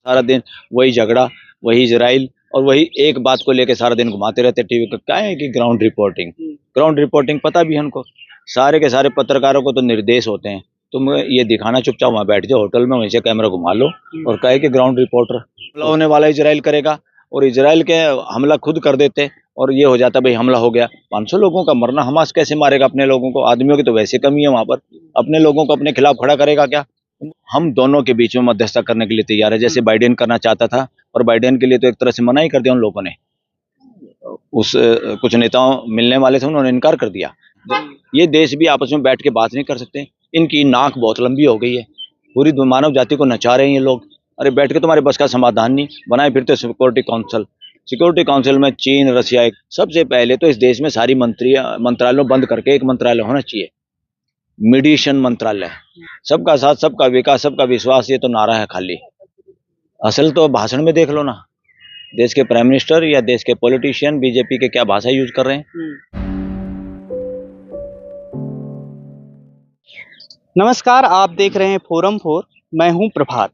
सारा दिन वही झगड़ा, वही इजराइल और वही एक बात को लेके सारा दिन घुमाते रहते टीवी पे। क्या है कि ग्राउंड रिपोर्टिंग पता भी है उनको। सारे के सारे पत्रकारों को तो निर्देश होते हैं, तुम ये दिखाना चुपचाप वहाँ बैठ जाओ होटल में, वहीं से कैमरा घुमा लो और कहे कि ग्राउंड रिपोर्टर। हमला होने वाला इजराइल करेगा और इजराइल के हमला खुद कर देते और ये हो जाता भाई हमला हो गया। 500 लोगों का मरना, हमास कैसे मारेगा अपने लोगों को? आदमियों की तो वैसे कमी है वहां पर, अपने लोगों को अपने खिलाफ खड़ा करेगा क्या? हम दोनों के बीच में मध्यस्थता करने के लिए तैयार है, जैसे बाइडेन करना चाहता था और बाइडेन के लिए तो एक तरह से मना ही कर दिया उन लोगों ने। उस कुछ नेताओं मिलने वाले थे, उन्होंने इनकार कर दिया। ये देश भी आपस में बैठ के बात नहीं कर सकते, इनकी नाक बहुत लंबी हो गई है, पूरी मानव जाति को नचा रहे हैं ये लोग। अरे बैठ के तुम्हारे बस का समाधान नहीं, बनाए फिरते सिक्योरिटी काउंसिल। सिक्योरिटी काउंसिल में चीन, रसिया, सबसे पहले तो इस देश में सारी मंत्रालयों बंद करके एक मंत्रालय होना चाहिए, मीडिएशन मंत्रालय। सबका साथ, सबका विकास, सबका विश्वास, ये तो नारा है खाली। असल तो भाषण में देख लो ना, देश के प्राइम मिनिस्टर या देश के पॉलिटिशियन बीजेपी के क्या भाषा यूज कर रहे हैं। नमस्कार, आप देख रहे हैं फोरम फोर। मैं हूं प्रभात।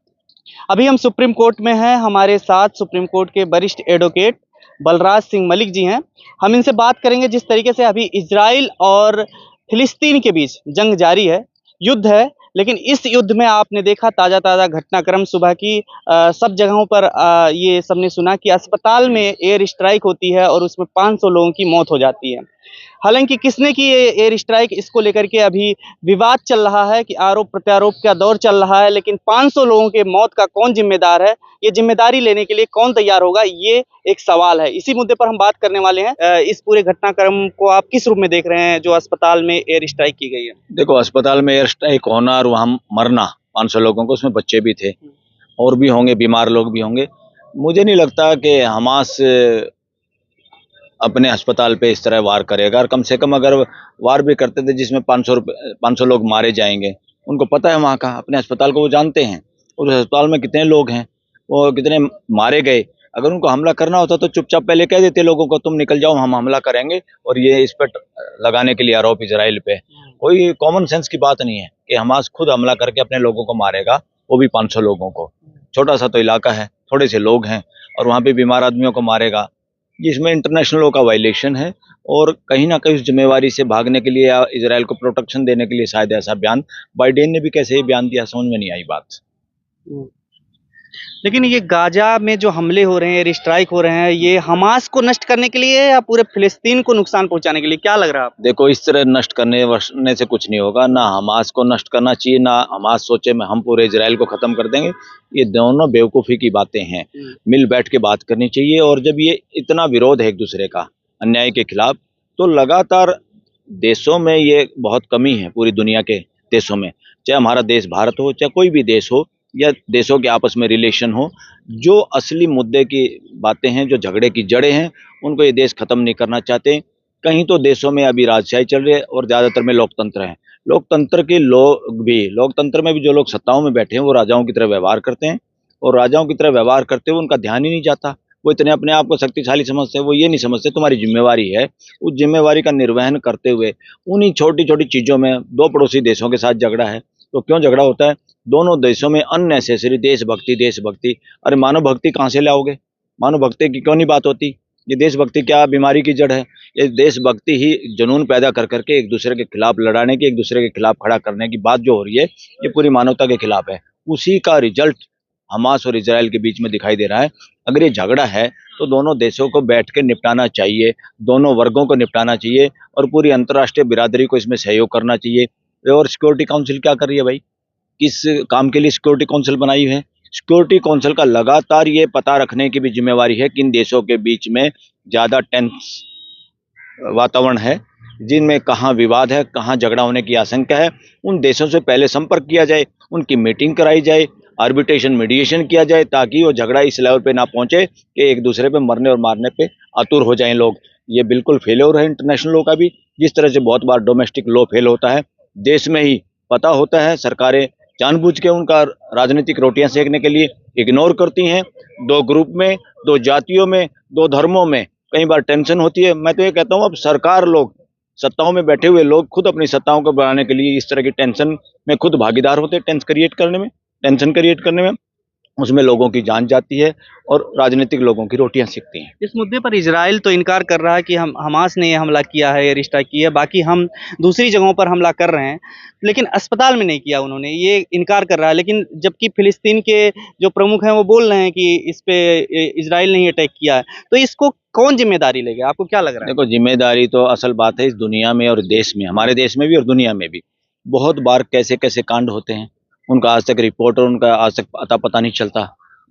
अभी हम सुप्रीम कोर्ट में हैं। हमारे साथ सुप्रीम कोर्ट के वरिष्ठ एडवोकेट बलराज सिंह मलिक जी हैं। हम इनसे बात करेंगे जिस तरीके से अभी इजराइल और फिलिस्तीन के बीच जंग जारी है, युद्ध है। लेकिन इस युद्ध में आपने देखा ताज़ा घटनाक्रम सुबह की सब जगहों पर ये सबने सुना कि अस्पताल में एयर स्ट्राइक होती है और उसमें 500 लोगों की मौत हो जाती है। हालांकि किसने की ये एयर स्ट्राइक, इसको लेकर के अभी विवाद चल रहा है कि आरोप प्रत्यारोप का दौर चल रहा है। लेकिन 500 लोगों के मौत का कौन जिम्मेदार है, ये जिम्मेदारी लेने के लिए कौन तैयार होगा, ये एक सवाल है। इसी मुद्दे पर हम बात करने वाले हैं। इस पूरे घटनाक्रम को आप किस रूप में देख रहे हैं जो अस्पताल में एयर स्ट्राइक की गई है? देखो, अस्पताल में एयर स्ट्राइक होना और वहां मरना 500 लोगों को, उसमें बच्चे भी थे और भी होंगे, बीमार लोग भी होंगे। मुझे नहीं लगता कि हमास अपने अस्पताल पे इस तरह वार करेगा। और कम से कम अगर वार भी करते थे जिसमें 500 लोग मारे जाएंगे, उनको पता है वहाँ का, अपने अस्पताल को वो जानते हैं, उस अस्पताल में कितने लोग हैं, वो कितने मारे गए। अगर उनको हमला करना होता तो चुपचाप पहले कह देते लोगों को, तुम निकल जाओ, हम हमला करेंगे। और ये इस पर लगाने के लिए आरोप इजराइल पे, कोई कॉमन सेंस की बात नहीं है कि हमास खुद हमला करके अपने लोगों को मारेगा, वो भी 500 लोगों को। छोटा सा तो इलाका है, थोड़े से लोग हैं और वहाँ पे बीमार आदमियों को मारेगा, जिसमें इंटरनेशनल लॉ का वायलेशन है। और कहीं ना कहीं उस जिम्मेवारी से भागने के लिए या इजराइल को प्रोटेक्शन देने के लिए शायद ऐसा बयान बाइडेन ने भी कैसे ही बयान दिया, समझ में नहीं आई बात। लेकिन ये गाजा में जो हमले हो रहे हैं, एयर स्ट्राइक हो रहे हैं, ये हमास को नष्ट करने के लिए या पूरे फिलिस्तीन को नुकसान पहुंचाने के लिए, क्या लग रहा है आपको? देखो, इस तरह नष्ट करने वरने से कुछ नहीं होगा, ना हमास को नष्ट करना चाहिए, ना हमास सोचे में हम पूरे इजराइल को खत्म कर देंगे। ये दोनों बेवकूफ़ी की बातें हैं। मिल बैठ के बात करनी चाहिए। और जब ये इतना विरोध है एक दूसरे का अन्याय के खिलाफ, तो लगातार देशों में ये बहुत कमी है, पूरी दुनिया के देशों में, चाहे हमारा देश भारत हो, चाहे कोई भी देश हो, या देशों के आपस में रिलेशन हो, जो असली मुद्दे की बातें हैं, जो झगड़े की जड़ें हैं, उनको ये देश खत्म नहीं करना चाहते। कहीं तो देशों में अभी राजशाही चल रही है और ज़्यादातर में लोकतंत्र है। लोकतंत्र में भी जो लोग सत्ताओं में बैठे हैं वो राजाओं की तरह व्यवहार करते हैं, और राजाओं की तरह व्यवहार करते हुए उनका ध्यान ही नहीं जाता। वो इतने अपने आप को शक्तिशाली समझते हैं, वो ये नहीं समझते तुम्हारी जिम्मेवारी है। उस जिम्मेवारी का निर्वहन करते हुए उन्हीं छोटी छोटी चीज़ों में, दो पड़ोसी देशों के साथ झगड़ा है तो क्यों झगड़ा होता है? दोनों देशों में अननेसेसरी देशभक्ति। अरे मानव भक्ति कहाँ से लाओगे? मानव भक्ति की क्यों नहीं बात होती? ये देशभक्ति क्या बीमारी की जड़ है? ये देशभक्ति ही जुनून पैदा कर करके एक दूसरे के खिलाफ लड़ाने की, एक दूसरे के खिलाफ खड़ा करने की बात जो हो रही है, ये पूरी मानवता के खिलाफ है। उसी का रिजल्ट हमास और इजराइल के बीच में दिखाई दे रहा है। अगर ये झगड़ा है तो दोनों देशों को बैठ के निपटाना चाहिए, दोनों वर्गों को निपटाना चाहिए और पूरी अंतर्राष्ट्रीय बिरादरी को इसमें सहयोग करना चाहिए। और सिक्योरिटी काउंसिल क्या कर रही है भाई? किस काम के लिए सिक्योरिटी काउंसिल बनाई है? सिक्योरिटी काउंसिल का लगातार ये पता रखने की भी जिम्मेवारी है कि इन देशों के बीच में ज़्यादा टेंस वातावरण है, जिनमें कहाँ विवाद है, कहाँ झगड़ा होने की आशंका है, उन देशों से पहले संपर्क किया जाए, उनकी मीटिंग कराई जाए, आर्बिट्रेशन मीडिएशन किया जाए, ताकि वो झगड़ा इस लेवल पे ना पहुंचे कि एक दूसरे पे मरने और मारने पे आतुर हो जाएं लोग। ये बिल्कुल फेल्योर है इंटरनेशनल लॉ का भी। जिस तरह से बहुत बार डोमेस्टिक लॉ फेल होता है, देश में ही पता होता है, सरकारें जानबूझ के उनका राजनीतिक रोटियां सेकने के लिए इग्नोर करती हैं। दो ग्रुप में, दो जातियों में, दो धर्मों में कई बार टेंशन होती है। मैं तो ये कहता हूँ, अब सरकार लोग, सत्ताओं में बैठे हुए लोग खुद अपनी सत्ताओं को बढ़ाने के लिए इस तरह की टेंशन में खुद भागीदार होते हैं, टेंशन क्रिएट करने में। उसमें लोगों की जान जाती है और राजनीतिक लोगों की रोटियां सिकती हैं। इस मुद्दे पर इजराइल तो इनकार कर रहा है कि हम हमास ने ये हमला किया है, एयर स्ट्राइक की है, बाकी हम दूसरी जगहों पर हमला कर रहे हैं, लेकिन अस्पताल में नहीं किया उन्होंने, ये इनकार कर रहा है। लेकिन जबकि फिलिस्तीन के जो प्रमुख हैं वो बोल रहे हैं कि इस पे इजराइल ने ही अटैक किया है, तो इसको कौन जिम्मेदारी लेगा? आपको क्या लग रहा है? देखो, जिम्मेदारी तो असल बात है इस दुनिया में और देश में, हमारे देश में भी और दुनिया में भी बहुत बार कैसे कैसे कांड होते हैं, उनका आज तक रिपोर्ट और उनका आज तक अता पता नहीं चलता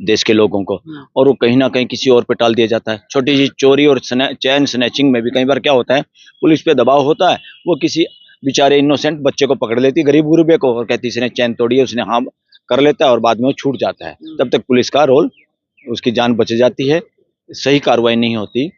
देश के लोगों को, और वो कहीं ना कहीं किसी और पे टाल दिया जाता है। छोटी सी चोरी और चैन स्नैचिंग में भी कई बार क्या होता है, पुलिस पे दबाव होता है, वो किसी बेचारे इनोसेंट बच्चे को पकड़ लेती है, गरीब गुरबे को, और कहती इसने चैन तोड़ी है, उसने हाँ कर लेता है और बाद में वो छूट जाता है। तब तक पुलिस का रोल, उसकी जान बच जाती है, सही कार्रवाई नहीं होती।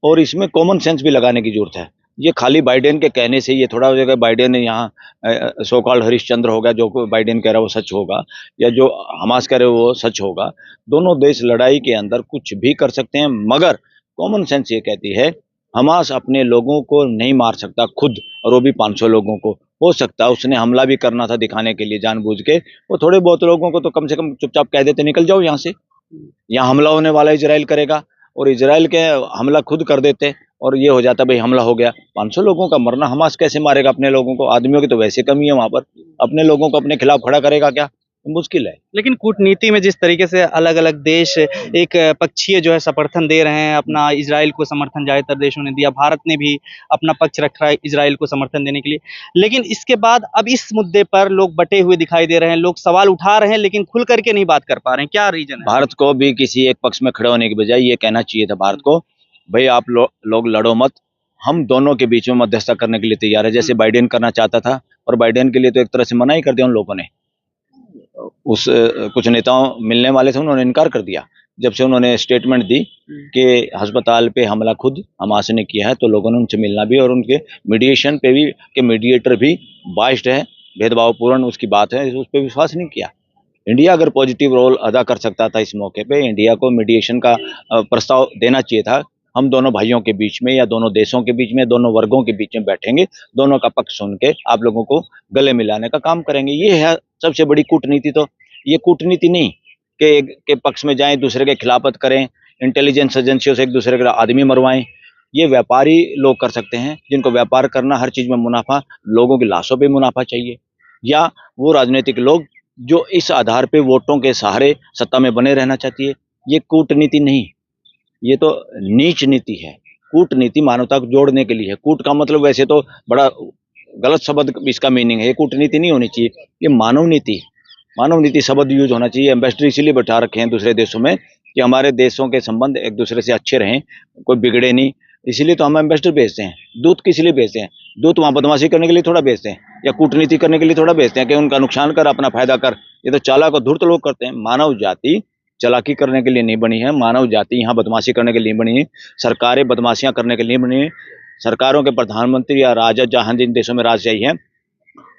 और इसमें कॉमन सेंस भी लगाने की जरूरत है। ये खाली बाइडेन के कहने से ये थोड़ा हो जाएगा, बाइडेन ने यहाँ सो कॉल्ड हरिश्चंद्र हो गया, जो बाइडेन कह रहा है वो सच होगा, या जो हमास कह रहे हो वो सच होगा। दोनों देश लड़ाई के अंदर कुछ भी कर सकते हैं, मगर कॉमन सेंस ये कहती है हमास अपने लोगों को नहीं मार सकता खुद, और वो भी 500 लोगों को। हो सकता है उसने हमला भी करना था दिखाने के लिए जानबूझ के, वो थोड़े बहुत लोगों को तो कम से कम चुपचाप कह देते निकल जाओ यहाँ से, यहाँ हमला होने वाला इजराइल करेगा, और इजराइल के हमला खुद कर देते और ये हो जाता भाई हमला हो गया। 500 लोगों का मरना हमास कैसे मारेगा अपने लोगों को? आदमियों की तो वैसे कमी है वहां पर, अपने लोगों को अपने खिलाफ खड़ा करेगा क्या? मुश्किल है। लेकिन कूटनीति में जिस तरीके से अलग-अलग देश एक पक्षीय जो है समर्थन दे रहे हैं, अपना इज़राइल को समर्थन ज़्यादातर देशों ने दिया, भारत ने भी अपना पक्ष रखा है इज़राइल को समर्थन देने के लिए। लेकिन इसके बाद अब इस मुद्दे पर लोग बँटे हुए दिखाई दे रहे हैं, लोग सवाल उठा रहे हैं लेकिन खुल कर के नहीं बात कर पा रहे हैं, क्या रीज़न है? भारत को भी किसी एक पक्ष में खड़े होने की बजाय ये कहना चाहिए था भारत को, भाई आप लोग लड़ो मत, हम दोनों के बीच में मध्यस्थता करने के लिए तैयार है, जैसे बाइडेन करना चाहता था, और बाइडेन के लिए तो एक तरह से मना ही कर दिया उन लोगों ने। कुछ नेताओं मिलने वाले थे, उन्होंने इनकार कर दिया। जब से उन्होंने स्टेटमेंट दी कि अस्पताल पे हमला खुद हमास ने किया है, तो लोगों ने उनसे मिलना भी और उनके मीडिएशन पे भी, कि मीडिएटर भी बाइस्ड है, भेदभावपूर्ण उसकी बात है, उस पर विश्वास नहीं किया। इंडिया अगर पॉजिटिव रोल अदा कर सकता था इस मौके पे, इंडिया को मीडिएशन का प्रस्ताव देना चाहिए था। हम दोनों भाइयों के बीच में, या दोनों देशों के बीच में, दोनों वर्गों के बीच में बैठेंगे, दोनों का पक्ष सुन के आप लोगों को गले मिलाने का काम करेंगे। ये है सबसे बड़ी कूटनीति। तो ये कूटनीति नहीं के पक्ष में जाएं, दूसरे के खिलाफत करें, इंटेलिजेंस एजेंसियों से एक दूसरे के आदमी मरवाएं। ये व्यापारी लोग कर सकते हैं, जिनको व्यापार करना, हर चीज में मुनाफा, लोगों की लाशों पे मुनाफा चाहिए, या वो राजनीतिक लोग जो इस आधार पे वोटों के सहारे सत्ता में बने रहना चाहती है। ये कूटनीति नहीं, ये तो नीच नीति है। कूटनीति मानवता को जोड़ने के लिए है। कूट का मतलब वैसे तो बड़ा गलत शब्द इसका मीनिंग है, ये कूटनीति नहीं होनी चाहिए, ये मानव नीति है। मानव नीति शब्द यूज होना चाहिए। एम्बेसडर इसीलिए बैठा रखे हैं दूसरे देशों में कि हमारे देशों के संबंध एक दूसरे से अच्छे रहें, कोई बिगड़े नहीं। इसीलिए तो हम एम्बेसडर भेजते हैं, दूत किस लिए भेजते हैं? दूत वहां बदमाशी करने के लिए थोड़ा भेजते हैं, या कूटनीति करने के लिए थोड़ा भेजते हैं कि उनका नुकसान कर, अपना फायदा कर। ये तो चालाक और धूर्त लोग करते हैं। मानव जाति चालाकी करने के लिए नहीं बनी है, मानव जाति यहाँ बदमाशी करने के लिए बनी है, सरकारें बदमाशियां करने के लिए बनी है। सरकारों के प्रधानमंत्री या राजा जहां जिन देशों में राजशाही है,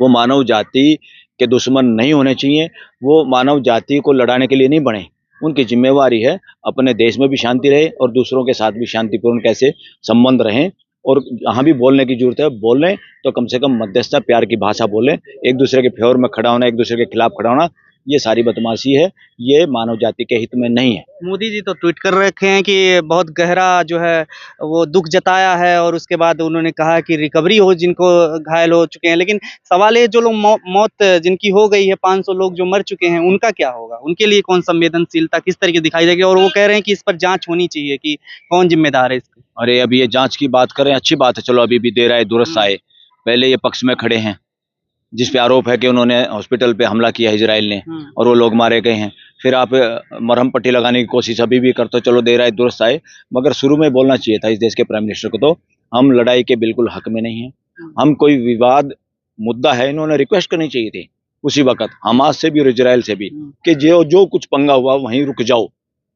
वो मानव जाति के दुश्मन नहीं होने चाहिए, वो मानव जाति को लड़ाने के लिए नहीं बने। उनकी जिम्मेवारी है अपने देश में भी शांति रहे और दूसरों के साथ भी शांतिपूर्ण कैसे संबंध रहें। और जहाँ भी बोलने की जरूरत है बोलें, तो कम से कम मध्यस्थता, प्यार की भाषा बोलें। एक दूसरे के फेवर में खड़ा होना, एक दूसरे के खिलाफ खड़ा होना, ये सारी बदमाशी है, ये मानव जाति के हित में नहीं है। मोदी जी तो ट्वीट कर रखे हैं कि बहुत गहरा जो है वो दुख जताया है, और उसके बाद उन्होंने कहा कि रिकवरी हो जिनको घायल हो चुके हैं। लेकिन सवाल है जो लोग मौत जिनकी हो गई है, 500 लोग जो मर चुके हैं, उनका क्या होगा? उनके लिए कौन संवेदनशीलता किस तरीके दिखाई देगी? और वो कह रहे हैं कि इस पर जांच होनी चाहिए कि कौन जिम्मेदार है इसकी। अरे अभी ये जांच की बात करें, अच्छी बात है, चलो अभी भी देर आए दुरुस्त आए। पहले ये पक्ष में खड़े हैं जिस पे आरोप है कि उन्होंने हॉस्पिटल पे हमला किया इजराइल ने और वो लोग मारे गए हैं। फिर आप मरहम पट्टी लगाने की कोशिश अभी भी करते हो, चलो देर आए दुरुस्त आए। मगर शुरू में बोलना चाहिए था इस देश के प्राइम मिनिस्टर को, तो हम लड़ाई के बिल्कुल हक में नहीं है। हम कोई विवाद मुद्दा है, इन्होंने रिक्वेस्ट करनी चाहिए थी उसी वक्त हमास से भी और इजराइल से भी कि जो कुछ पंगा हुआ वहीं रुक जाओ,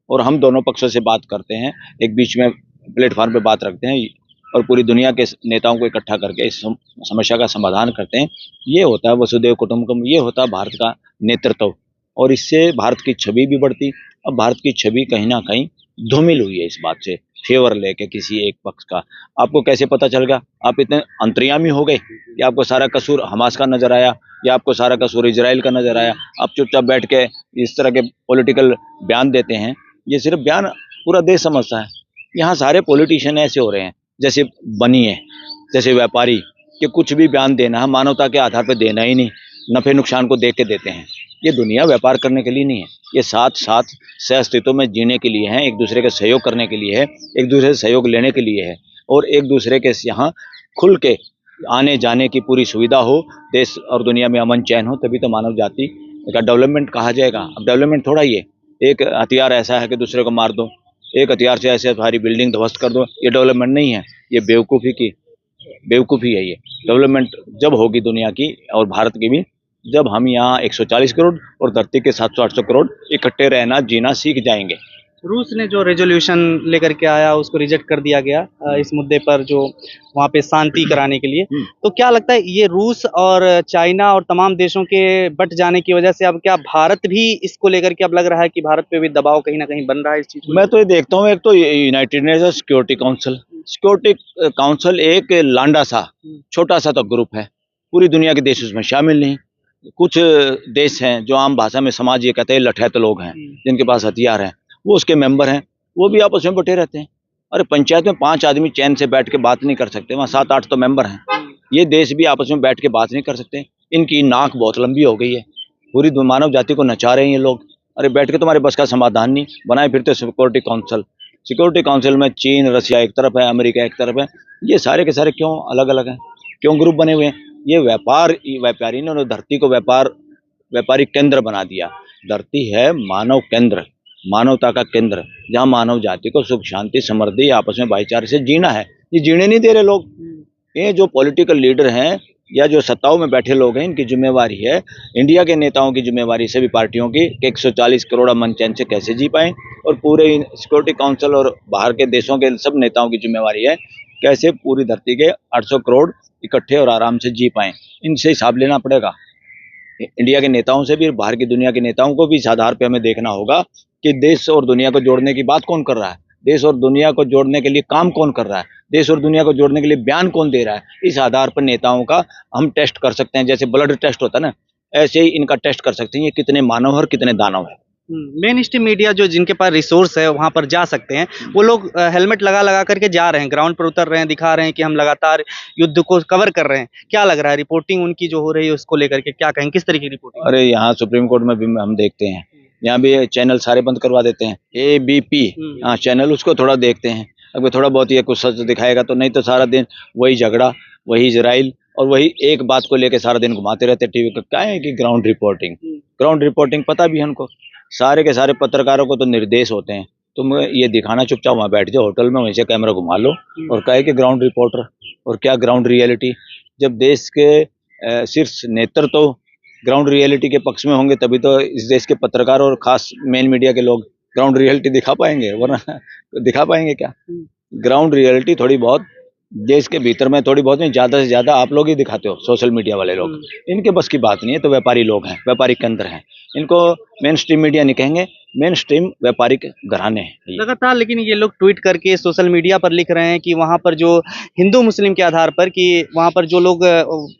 और हम दोनों पक्षों से बात करते हैं, एक बीच में प्लेटफॉर्म पे बात रखते हैं और पूरी दुनिया के नेताओं को इकट्ठा करके इस समस्या का समाधान करते हैं। ये होता है वसुदेव कुटुंबकम, ये होता है भारत का नेतृत्व, और इससे भारत की छवि भी बढ़ती। अब भारत की छवि कहीं ना कहीं धूमिल हुई है इस बात से। फेवर लेके किसी एक पक्ष का, आपको कैसे पता चल गया? आप इतने अंतर्यामी हो गए कि आपको सारा कसूर हमास का नजर आया या आपको सारा कसूर इजराइल का नजर आया? आप चुपचाप बैठ के इस तरह के पॉलिटिकल बयान देते हैं। ये सिर्फ बयान पूरा देश समझता है। यहाँ सारे पॉलिटिशियन ऐसे हो रहे हैं जैसे बनी है, जैसे व्यापारी, कि कुछ भी बयान देना है मानवता के आधार पर देना ही नहीं, नफे नुकसान को देख के देते हैं। ये दुनिया व्यापार करने के लिए नहीं है, ये साथ साथ सह अस्तित्व में जीने के लिए है, एक दूसरे का सहयोग करने के लिए है, एक दूसरे से सहयोग लेने के लिए है, और एक दूसरे के यहाँ खुल के आने जाने की पूरी सुविधा हो, देश और दुनिया में अमन चैन हो, तभी तो मानव जाति का डेवलपमेंट कहा जाएगा। अब डेवलपमेंट थोड़ा ही है एक हथियार ऐसा है कि दूसरे को मार दो, एक हथियार से ऐसे सारी बिल्डिंग ध्वस्त कर दो, ये डेवलपमेंट नहीं है, ये बेवकूफ़ी है। ये डेवलपमेंट जब होगी दुनिया की और भारत की भी, जब हम यहाँ 140 करोड़ और धरती के 700-800 करोड़ इकट्ठे रहना जीना सीख जाएंगे। रूस ने जो रेजोल्यूशन लेकर के आया उसको रिजेक्ट कर दिया गया इस मुद्दे पर, जो वहाँ पे शांति कराने के लिए। तो क्या लगता है ये रूस और चाइना और तमाम देशों के बट जाने की वजह से अब क्या भारत भी इसको लेकर के अब लग रहा है कि भारत पे भी दबाव कहीं ना कहीं बन रहा है इस चीज को? मैं तो ये देखता हूँ, एक तो यूनाइटेड नेशन सिक्योरिटी काउंसिल एक लांडा सा छोटा सा तो ग्रुप है, पूरी दुनिया के देश उसमें शामिल नहीं। कुछ देश हैं जो आम भाषा में समाज ये कहते हैं लठैत लोग हैं, जिनके पास हथियार हैं, वो उसके मेंबर हैं, वो भी आपस में बटे रहते हैं। अरे पंचायत में 5 आदमी चैन से बैठ के बात नहीं कर सकते, वहाँ 7-8 तो मेंबर हैं। ये देश भी आपस में बैठ के बात नहीं कर सकते। इनकी नाक बहुत लंबी हो गई है, पूरी मानव जाति को नचा रहे हैं ये लोग। अरे बैठ के तुम्हारे बस का समाधान नहीं, बनाए फिरते सिक्योरिटी काउंसिल में चीन रसिया एक तरफ है, अमेरिका एक तरफ है। ये सारे के सारे क्यों अलग अलग हैं, क्यों ग्रुप बने हुए हैं? ये व्यापारी ने धरती को व्यापारिक केंद्र बना दिया। धरती है मानव केंद्र, मानवता का केंद्र, जहाँ मानव जाति को सुख शांति समृद्धि आपस में भाईचारे से जीना है। ये जीने नहीं दे रहे लोग। ये जो पॉलिटिकल लीडर हैं या जो सत्ताओं में बैठे लोग हैं, इनकी जिम्मेवारी है, इंडिया के नेताओं की जिम्मेवारी, सभी पार्टियों की, कि 140 करोड़ अमन चैन से कैसे जी पाएं, और पूरे सिक्योरिटी काउंसिल और बाहर के देशों के सब नेताओं की जिम्मेवारी है कैसे पूरी धरती के 800 करोड़ इकट्ठे और आराम से जी पाएं। इनसे हिसाब लेना पड़ेगा, इंडिया के नेताओं से भी, बाहर की दुनिया के नेताओं को भी। इस आधार पर हमें देखना होगा कि देश और दुनिया को जोड़ने की बात कौन कर रहा है, देश और दुनिया को जोड़ने के लिए काम कौन कर रहा है, देश और दुनिया को जोड़ने के लिए बयान कौन दे रहा है। इस आधार पर नेताओं का हम टेस्ट कर सकते हैं, जैसे ब्लड टेस्ट होता है ना, ऐसे ही इनका टेस्ट कर सकते हैं, ये कितने मानव और कितने दानव है। मेन स्ट्रीम मीडिया जो जिनके पास रिसोर्स है वहां पर जा सकते हैं, वो लोग हेलमेट लगा लगा करके जा रहे हैं, ग्राउंड पर उतर रहे हैं, दिखा रहे हैं कि हम लगातार युद्ध को कवर कर रहे हैं। क्या लग रहा है रिपोर्टिंग उनकी जो हो रही है उसको लेकर के, क्या कहें, किस तरीके की रिपोर्टिंग? अरे यहाँ सुप्रीम कोर्ट में भी हम देखते हैं, यहाँ भी चैनल सारे बंद करवा देते हैं। ABP चैनल, उसको थोड़ा देखते हैं, अगर थोड़ा बहुत ही कुछ सच दिखाएगा तो, नहीं तो सारा दिन वही झगड़ा, वही इजराइल और वही एक बात को लेकर सारा दिन घुमाते रहते टीवी का। क्या है कि ग्राउंड रिपोर्टिंग पता भी है उनको, सारे के सारे पत्रकारों को तो निर्देश होते हैं, तुम ये दिखाना, चुपचाप वहाँ बैठ जाओ होटल में, वहीं से कैमरा घुमा लो और कहे कि ग्राउंड रिपोर्टर। और क्या ग्राउंड रियलिटी? जब देश के शीर्ष नेतृत्व तो ग्राउंड रियलिटी के पक्ष में होंगे, तभी तो इस देश के पत्रकार और खास मेन मीडिया के लोग ग्राउंड रियलिटी दिखा पाएंगे, वरना दिखा पाएंगे क्या? ग्राउंड रियलिटी थोड़ी बहुत देश के भीतर में, थोड़ी बहुत नहीं, ज़्यादा से ज़्यादा आप लोग ही दिखाते हो, सोशल मीडिया वाले लोग। इनके बस की बात नहीं है, तो व्यापारी लोग हैं, व्यापारिक केंद्र हैं, इनको मेन स्ट्रीम मीडिया नहीं कहेंगे, मेन स्ट्रीम व्यापारिक घराने हैं लगातार। लेकिन ये लोग ट्वीट करके सोशल मीडिया पर लिख रहे हैं कि वहाँ पर जो हिंदू मुस्लिम के आधार पर, कि वहाँ पर जो लोग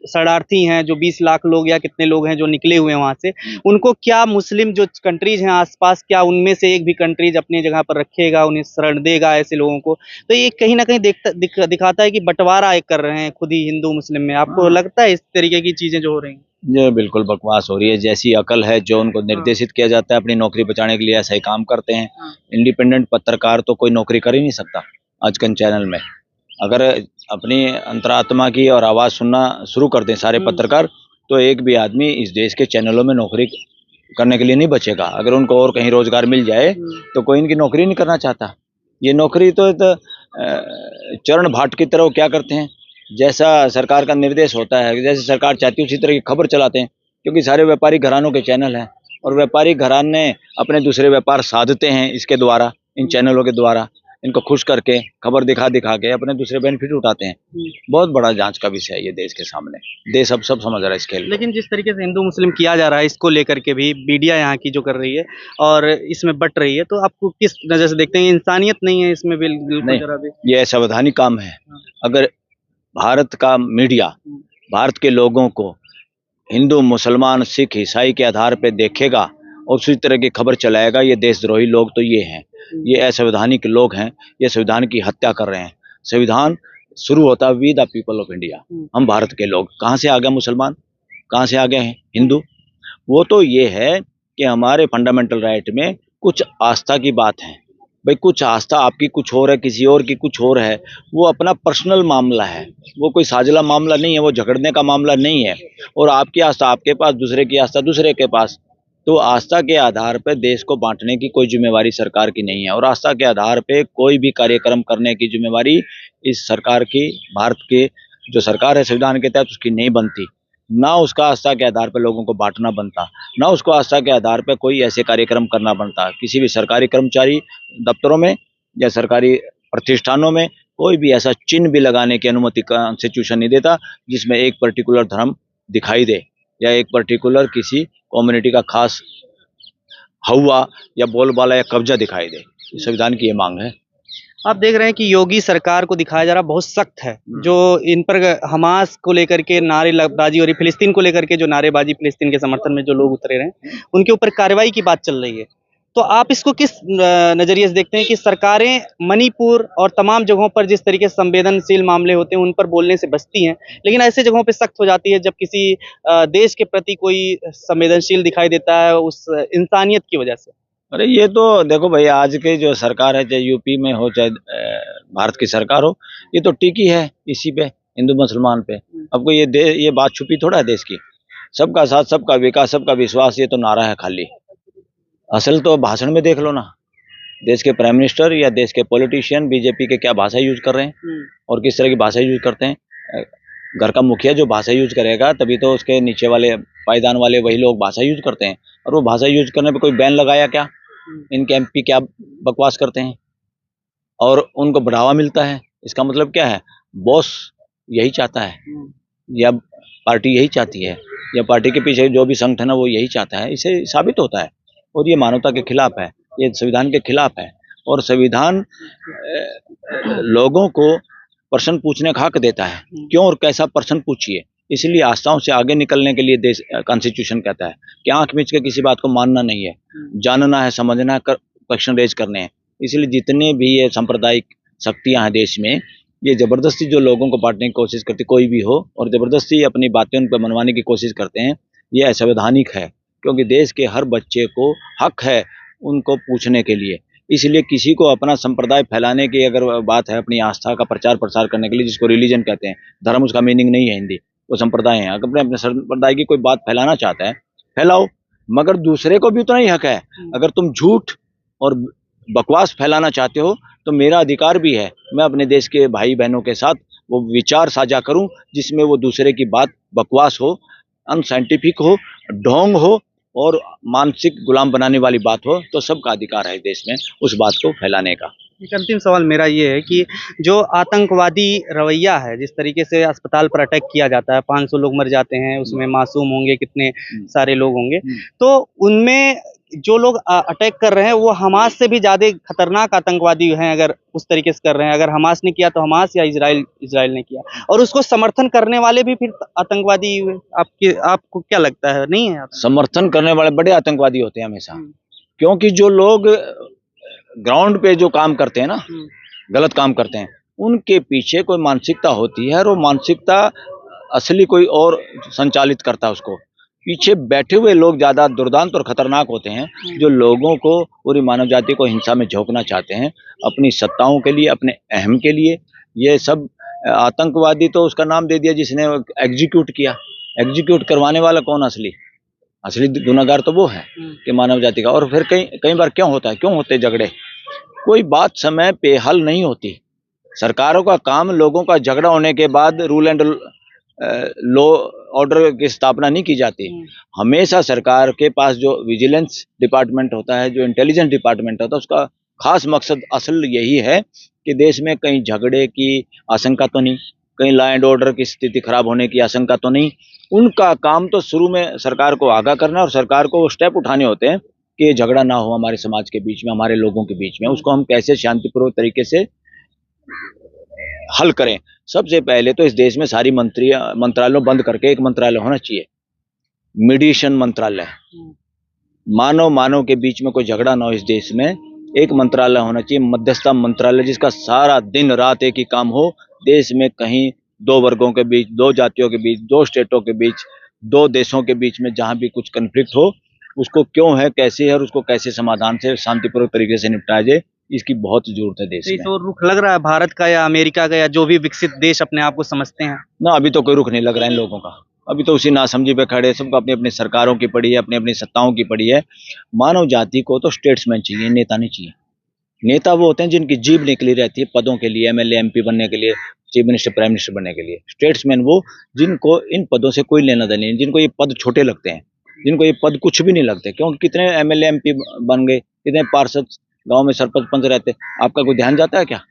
शरणार्थी हैं, जो 20 लाख लोग या कितने लोग हैं जो निकले हुए हैं वहाँ से, उनको क्या मुस्लिम जो कंट्रीज हैं आसपास, क्या उनमें से एक भी कंट्रीज अपनी जगह पर रखेगा, उन्हें शरण देगा ऐसे लोगों को? तो ये कहीं ना कहीं दिखाता है कि बंटवारा एक कर रहे हैं खुद ही हिंदू मुस्लिम में। आपको लगता है इस तरीके की चीजें जो हो रही हैं? ये बिल्कुल बकवास हो रही है। जैसी अकल है, जो उनको निर्देशित किया जाता है अपनी नौकरी बचाने के लिए, ऐसा ही काम करते हैं। इंडिपेंडेंट पत्रकार तो कोई नौकरी कर ही नहीं सकता आजकल चैनल में। अगर अपनी अंतरात्मा की और आवाज़ सुनना शुरू कर दें सारे पत्रकार, तो एक भी आदमी इस देश के चैनलों में नौकरी करने के लिए नहीं बचेगा। अगर उनको और कहीं रोजगार मिल जाए तो कोई इनकी नौकरी नहीं करना चाहता। ये नौकरी तो चरण भाट की तरह क्या करते हैं, जैसा सरकार का निर्देश होता है, जैसे सरकार चाहती है उसी तरह की खबर चलाते हैं, क्योंकि सारे व्यापारी घरानों के चैनल हैं और व्यापारी घराने अपने दूसरे व्यापार साधते हैं इसके द्वारा, इन चैनलों के द्वारा। इनको खुश करके खबर दिखा दिखा के अपने दूसरे बेनिफिट उठाते हैं। बहुत बड़ा जांच का विषय है ये देश के सामने। देश अब सब समझ रहा है इस खेल को। लेकिन जिस तरीके से हिंदू मुस्लिम किया जा रहा है इसको लेकर के भी मीडिया यहाँ की जो कर रही है और इसमें बट रही है, तो आपको किस नज़र से देखते हैं? इंसानियत नहीं है इसमें बिल्कुल नहीं, जरा भी। ये असंवैधानिक काम है। अगर भारत का मीडिया भारत के लोगों को हिंदू मुसलमान सिख ईसाई के आधार पर देखेगा और उसी तरह की खबर चलाएगा, ये देशद्रोही लोग तो ये हैं, ये असंवैधानिक लोग हैं, ये संविधान की हत्या कर रहे हैं। संविधान शुरू होता है we the people of India, हम भारत के लोग। कहाँ से आ गए मुसलमान, कहाँ से आ गए हैं हिंदू? वो तो ये है कि हमारे फंडामेंटल राइट में कुछ आस्था की बात है। भाई कुछ आस्था आपकी कुछ और है, किसी और की कुछ और है, वो अपना पर्सनल मामला है, वो कोई साझला मामला नहीं है, वो झगड़ने का मामला नहीं है। और आपकी आस्था आपके पास, दूसरे की आस्था दूसरे के पास। तो आस्था के आधार पर देश को बांटने की कोई जिम्मेवारी सरकार की नहीं है, और आस्था के आधार पे कोई भी कार्यक्रम करने की जिम्मेवारी इस सरकार की, भारत के जो सरकार है संविधान के तहत उसकी नहीं बनती। ना उसका आस्था के आधार पर लोगों को बांटना बनता, ना उसको आस्था के आधार पर कोई ऐसे कार्यक्रम करना बनता। किसी भी सरकारी कर्मचारी दफ्तरों में या सरकारी प्रतिष्ठानों में कोई भी ऐसा चिन्ह भी लगाने की अनुमति कॉन्स्टिट्यूशन नहीं देता जिसमें एक पर्टिकुलर धर्म दिखाई दे या एक पर्टिकुलर किसी कम्युनिटी का खास हवा या बोलबाला या कब्जा दिखाई दे। संविधान की ये मांग है। आप देख रहे हैं कि योगी सरकार को दिखाया जा रहा बहुत सख्त है, जो इन पर हमास को लेकर के नारेबाजी और फिलिस्तीन को लेकर के जो नारेबाजी, फिलिस्तीन के समर्थन में जो लोग उतरे रहे उनके ऊपर कार्रवाई की बात चल रही है। तो आप इसको किस नजरिए से देखते हैं कि सरकारें मणिपुर और तमाम जगहों पर जिस तरीके से संवेदनशील मामले होते हैं उन पर बोलने से बचती हैं, लेकिन ऐसे जगहों पे सख्त हो जाती है जब किसी देश के प्रति कोई संवेदनशील दिखाई देता है उस इंसानियत की वजह से? अरे ये तो देखो भाई, आज के जो सरकार है, चाहे यूपी में हो चाहे भारत की सरकार हो, ये तो टिकी है इसी पे, हिंदू मुसलमान पे। अब कोई ये बात छुपी थोड़ा है देश की। सबका साथ, सबका विकास, सबका विश्वास, ये तो नारा है खाली। असल तो भाषण में देख लो ना, देश के प्राइम मिनिस्टर या देश के पॉलिटिशियन बीजेपी के क्या भाषा यूज कर रहे हैं और किस तरह की भाषा यूज करते हैं। घर का मुखिया जो भाषा यूज करेगा तभी तो उसके नीचे वाले पायदान वाले वही लोग भाषा यूज करते हैं। और वो भाषा यूज करने पे कोई बैन लगाया क्या? इनके एमपी क्या बकवास करते हैं और उनको बढ़ावा मिलता है। इसका मतलब क्या है? बॉस यही चाहता है या पार्टी यही चाहती है या पार्टी के पीछे जो भी संगठन है वो यही चाहता है। इसे साबित होता है और ये मानवता के खिलाफ है, ये संविधान के खिलाफ है। और संविधान लोगों को प्रश्न पूछने का हक देता है, क्यों और कैसा प्रश्न पूछिए। इसलिए आस्थाओं से आगे निकलने के लिए देश कॉन्स्टिट्यूशन कहता है कि आंख मीच के किसी बात को मानना नहीं है, जानना है, समझना है, क्वेश्चन रेज करने हैं। इसलिए जितने भी ये सांप्रदायिक शक्तियां हैं देश में, ये जबरदस्ती जो लोगों को बांटने की कोशिश करती, कोई भी हो, और जबरदस्ती अपनी बातें उन पर मनवाने की कोशिश करते हैं, ये असंवैधानिक है। क्योंकि देश के हर बच्चे को हक है उनको पूछने के लिए। इसलिए किसी को अपना संप्रदाय फैलाने की अगर बात है, अपनी आस्था का प्रचार प्रसार करने के लिए, जिसको रिलीजन कहते हैं, धर्म उसका मीनिंग नहीं है हिंदी, वो संप्रदाय है। अगर अपने संप्रदाय की कोई बात फैलाना चाहता है फैलाओ, मगर दूसरे को भी उतना ही हक है। अगर तुम झूठ और बकवास फैलाना चाहते हो तो मेरा अधिकार भी है, मैं अपने देश के भाई बहनों के साथ वो विचार साझा करूं जिसमें वो दूसरे की बात बकवास हो, अनसाइंटिफिक हो, ढोंग हो और मानसिक गुलाम बनाने वाली बात हो, तो सबका अधिकार है देश में उस बात को फैलाने का। एक अंतिम सवाल मेरा ये है कि जो आतंकवादी रवैया है, जिस तरीके से अस्पताल पर अटैक किया जाता है, 500 लोग मर जाते हैं, उसमें मासूम होंगे कितने सारे लोग होंगे, तो उनमें जो लोग अटैक कर रहे हैं वो हमास से भी ज़्यादा खतरनाक आतंकवादी हैं। अगर उस तरीके से कर रहे हैं, अगर हमास ने किया तो हमास या इजराइल ने किया, और उसको समर्थन करने वाले भी फिर आतंकवादी हुए। आपको क्या लगता है? नहीं है समर्थन करने वाले बड़े आतंकवादी होते हैं हमेशा, क्योंकि जो लोग ग्राउंड पे जो काम करते हैं ना, गलत काम करते हैं, उनके पीछे कोई मानसिकता होती है और वो मानसिकता असली कोई और संचालित करता है उसको। पीछे बैठे हुए लोग ज्यादा दुर्दांत और खतरनाक होते हैं, जो लोगों को, पूरी मानव जाति को हिंसा में झोंकना चाहते हैं अपनी सत्ताओं के लिए, अपने अहम के लिए। ये सब आतंकवादी तो उसका नाम दे दिया जिसने एग्जीक्यूट किया। एग्जीक्यूट करवाने वाला कौन? असली गुनाहगार तो वो है कि मानव जाति का। और फिर कई बार क्यों होते झगड़े? कोई बात समय पे हल नहीं होती। सरकारों का काम लोगों का झगड़ा होने के बाद रूल एंड लॉ ऑर्डर की स्थापना नहीं की जाती। हमेशा सरकार के पास जो विजिलेंस डिपार्टमेंट होता है, जो इंटेलिजेंस डिपार्टमेंट होता है, उसका खास मकसद असल यही है कि देश में कहीं झगड़े की आशंका तो नहीं, कहीं लॉ एंड ऑर्डर की स्थिति खराब होने की आशंका तो नहीं। उनका काम तो शुरू में सरकार को आगाह करना और सरकार को वो स्टेप उठाने होते हैं कि झगड़ा ना हो हमारे समाज के बीच में, हमारे लोगों के बीच में, उसको हम कैसे शांतिपूर्वक तरीके से हल करें। सबसे पहले तो इस देश में सारी मंत्रालयों बंद करके एक मंत्रालय होना चाहिए, मीडिएशन मंत्रालय। मानव मानव के बीच में कोई झगड़ा ना हो इस देश में, एक मंत्रालय होना चाहिए, मध्यस्थता मंत्रालय, जिसका सारा दिन रात एक ही काम हो। देश में कहीं दो वर्गों के बीच, दो जातियों के बीच, दो स्टेटों के बीच, दो देशों के बीच में जहां भी कुछ कन्फ्लिक्ट हो, उसको क्यों है, कैसे है और उसको कैसे समाधान से शांतिपूर्वक तरीके से निपटाया जाए, इसकी बहुत जरूरत है देश में। तो रुख लग रहा है भारत का या अमेरिका का या जो भी विकसित देश अपने आप को समझते हैं? ना, अभी तो कोई रुख नहीं लग रहा है इन लोगों का। अभी तो उसी नासमझी पे खड़े, सबको अपनी अपनी सरकारों की पड़ी है, अपनी अपनी सत्ताओं की पड़ी है। मानव जाति को तो स्टेट्समैन चाहिए, नेता नहीं चाहिए। नेता वो होते हैं जिनकी जीभ निकली रहती है पदों के लिए, एमएलए एमपी बनने के लिए, चीफ मिनिस्टर प्राइम मिनिस्टर बनने के लिए। स्टेट्समैन वो जिनको इन पदों से कोई लेना देना नहीं, जिनको ये पद छोटे लगते हैं, जिनको ये पद कुछ भी नहीं लगते। क्योंकि कितने एमएलए एमपी बन गए, कितने पार्षद गांव में सरपंच पंच रहते, आपका कोई ध्यान जाता है क्या?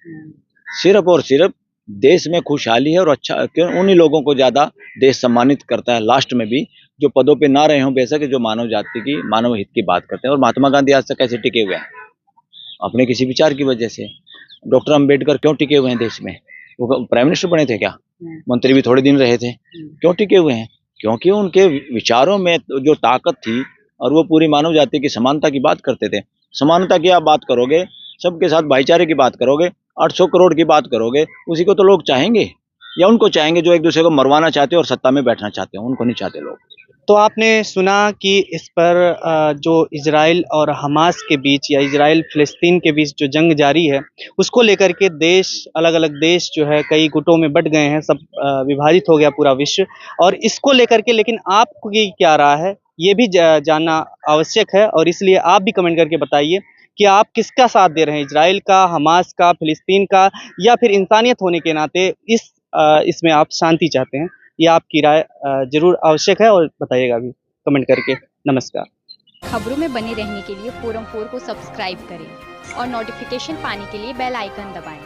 सिर्फ और सिर्फ देश में खुशहाली है और अच्छा, क्यों उन्हीं लोगों को ज्यादा देश सम्मानित करता है लास्ट में भी, जो पदों पे ना रहे हों बेशक, जो मानव जाति की, मानव हित की बात करते हैं। और महात्मा गांधी आज तक कैसे टिके हुए हैं? अपने किसी विचार की वजह से। डॉक्टर अंबेडकर क्यों टिके हुए हैं देश में? वो प्राइम मिनिस्टर बने थे क्या? मंत्री भी थोड़े दिन रहे थे। क्यों टिके हुए हैं? क्योंकि उनके विचारों में जो ताकत थी और वो पूरी मानव जाति की समानता की बात करते थे। समानता की आप बात करोगे, सबके साथ भाईचारे की बात करोगे, 800 करोड़ की बात करोगे, उसी को तो लोग चाहेंगे, या उनको चाहेंगे जो एक दूसरे को मरवाना चाहते हैं और सत्ता में बैठना चाहते हैं? उनको नहीं चाहते लोग। तो आपने सुना कि इस पर जो इजराइल और हमास के बीच या इजराइल फिलिस्तीन के बीच जो जंग जारी है, उसको लेकर के देश, अलग अलग देश जो है कई गुटों में बट गए हैं, सब विभाजित हो गया पूरा विश्व। और इसको लेकर के लेकिन आपकी क्या राय है, ये भी जानना आवश्यक है। और इसलिए आप भी कमेंट करके बताइए कि आप किसका साथ दे रहे हैं, इजराइल का, हमास का, फिलिस्तीन का, या फिर इंसानियत होने के नाते इसमें आप शांति चाहते हैं। ये आपकी राय जरूर आवश्यक है और बताइएगा भी कमेंट करके। नमस्कार। खबरों में बने रहने के लिए फोरम 4 को सब्सक्राइब करें और नोटिफिकेशन पाने के लिए बेल आइकन दबाएं।